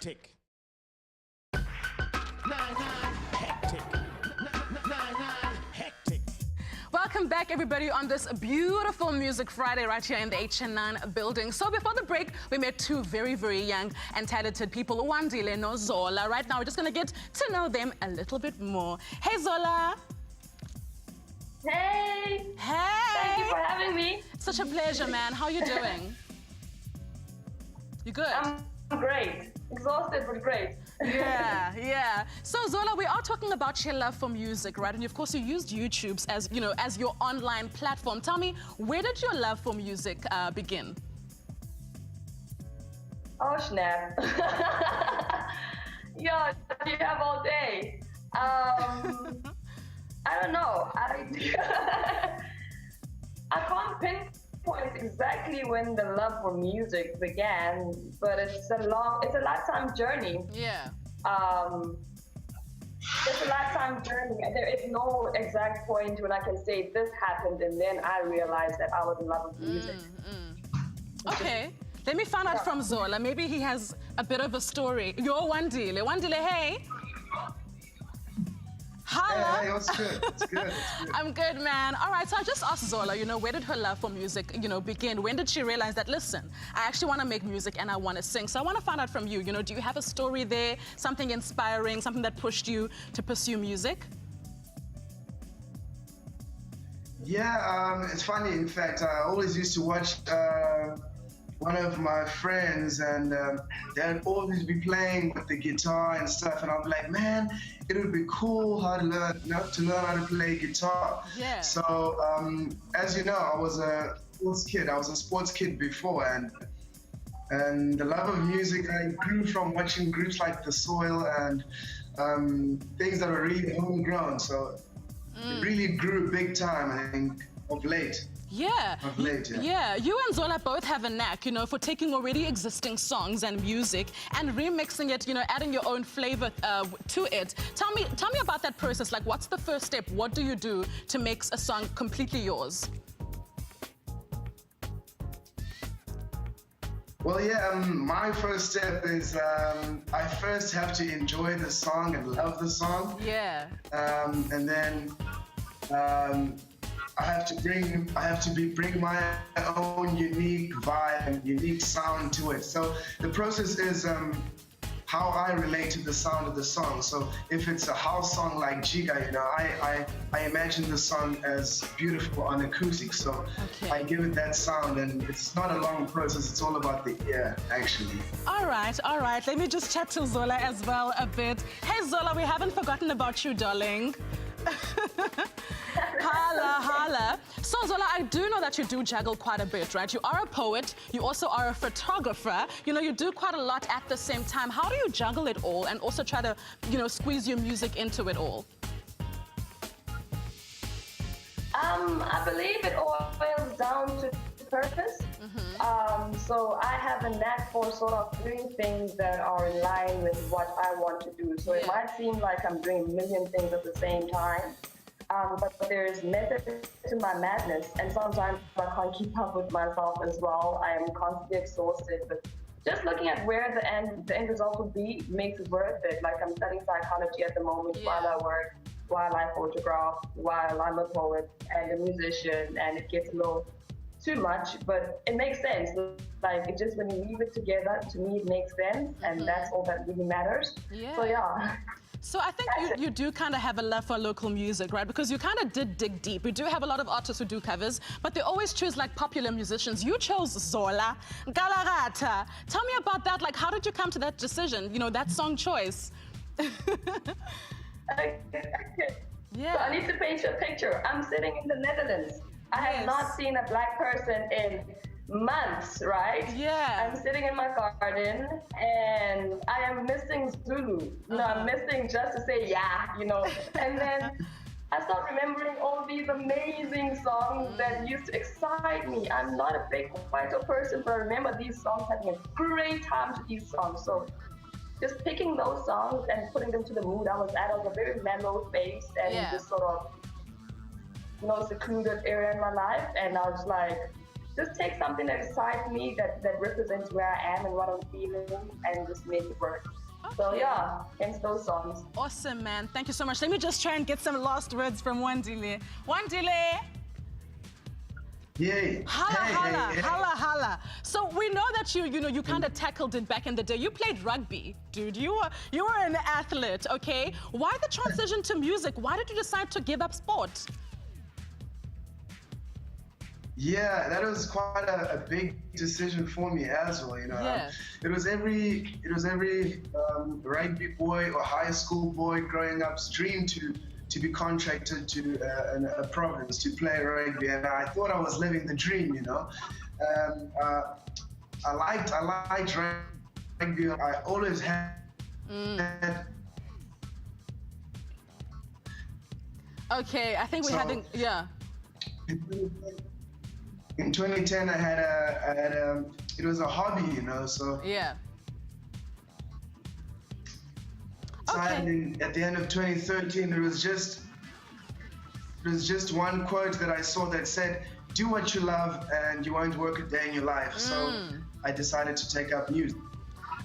Hectic. Hectic. Hectic. Welcome back, everybody, on this beautiful Music Friday right here in the HN9 building. So before the break, we met two very, very young and talented people, Wandile and Zola. Right now, we're just going to get to know them a little bit more. Hey, Zola. Hey! Hey! Thank you for having me. Such a pleasure, man. How are you doing? You good? I'm great. Exhausted, but great. Yeah. So Zola, we are talking about your love for music, right? And of course, you used YouTube as, as your online platform. Tell me, where did your love for music begin? Oh, snap. Yeah, you have all day. I don't know. I can't pinpoint exactly when the love for music began, but it's a lifetime journey. Yeah. It's a lifetime journey. There is no exact point when I can say this happened and then I realized that I was in love with music. Okay. Let me find out from Zola. Maybe he has a bit of a story. You're Wandile. Wandile, hey. Holla. Hey, what's good? It's good. I'm good, man. All right, so I just asked Zola, where did her love for music, begin? When did she realize that, listen, I actually want to make music and I want to sing? So I want to find out from you, do you have a story there, something inspiring, something that pushed you to pursue music? Yeah, it's funny. In fact, I always used to watch one of my friends, and they'd always be playing with the guitar and stuff, and I'd be like, man, it would be cool to learn how to play guitar. Yeah. So, as you know, I was a sports kid. I was a sports kid before, and the love of music I grew from watching groups like The Soil and things that were really homegrown. So it really grew big time, I think, of late. Yeah. Of late, yeah. Yeah, you and Zola both have a knack, for taking already existing songs and music and remixing it, adding your own flavor to it. Tell me about that process. Like, what's the first step? What do you do to make a song completely yours? Well, yeah, my first step is I first have to enjoy the song and love the song. Yeah. And then I have to bring my own unique vibe and unique sound to it. So the process is how I relate to the sound of the song. So if it's a house song like Giga, I imagine the song as beautiful on acoustic. So I give it that sound, and it's not a long process. It's all about the ear, actually. All right. Let me just chat to Zola as well a bit. Hey, Zola, we haven't forgotten about you, darling. Holla. So, Zola, I do know that you do juggle quite a bit, right? You are a poet. You also are a photographer. You do quite a lot at the same time. How do you juggle it all and also try to, squeeze your music into it all? I believe it all boils down to purpose. So I have a knack for sort of doing things that are in line with what I want to do. So it might seem like I'm doing a million things at the same time. But there's method to my madness, and sometimes I can't keep up with myself as well. I am constantly exhausted, but just looking at where the end result will be makes it worth it. Like, I'm studying psychology at the moment while I work, while I photograph, while I'm a poet and a musician, and it gets a little too much, but it makes sense. Like, it just, when you weave it together, to me it makes sense, and that's all that really matters. So yeah. So I think you do kind of have a love for local music, right? Because you kind of did dig deep. We do have a lot of artists who do covers, but they always choose like popular musicians. You chose Zola, Galarata. Tell me about that. Like, how did you come to that decision? That song choice. Yeah. So I need to paint you a picture. I'm sitting in the Netherlands. I have not seen a black person in months, right? Yeah. I'm sitting in my garden and I am missing Zulu. I'm missing just to say yeah, And then I start remembering all these amazing songs that used to excite me. I'm not a big white person, but I remember these songs, having a great time to these songs. So just picking those songs and putting them to the mood I was at. I was a very mellow phase and just sort of, secluded area in my life. And I was like, just take something that excites me, that represents where I am and what I'm feeling, and just make it work. So yeah, hence those songs. Awesome, man. Thank you so much. Let me just try and get some last words from Wandile. Wandile! Yay. Holla. So we know that you kind of tackled it back in the day. You played rugby, dude. You were an athlete, okay? Why the transition to music? Why did you decide to give up sport? Yeah, that was quite a big decision for me as well. Yeah. It was every rugby boy or high school boy growing up's dream to be contracted to a province to play rugby, and I thought I was living the dream. I liked rugby. I always had. Okay, I think we're having In 2010, I had it was a hobby, so. Yeah. So at the end of 2013, it was just one quote that I saw that said, "Do what you love, and you won't work a day in your life." So I decided to take up music.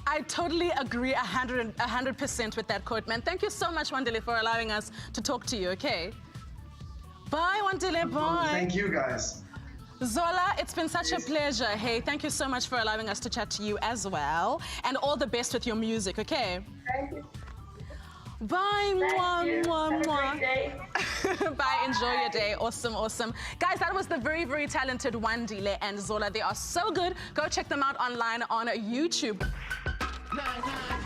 I totally agree 100% with that quote, man. Thank you so much, Wandile, for allowing us to talk to you, okay? Bye, Wandile, bye. Thank you, guys. Zola, it's been such a pleasure. Hey, thank you so much for allowing us to chat to you as well. And all the best with your music, okay? Thank you. Bye, Thank you. Have a great day. Bye, enjoy your day. Awesome. Guys, that was the very, very talented Wandile and Zola. They are so good. Go check them out online on YouTube. 9-9.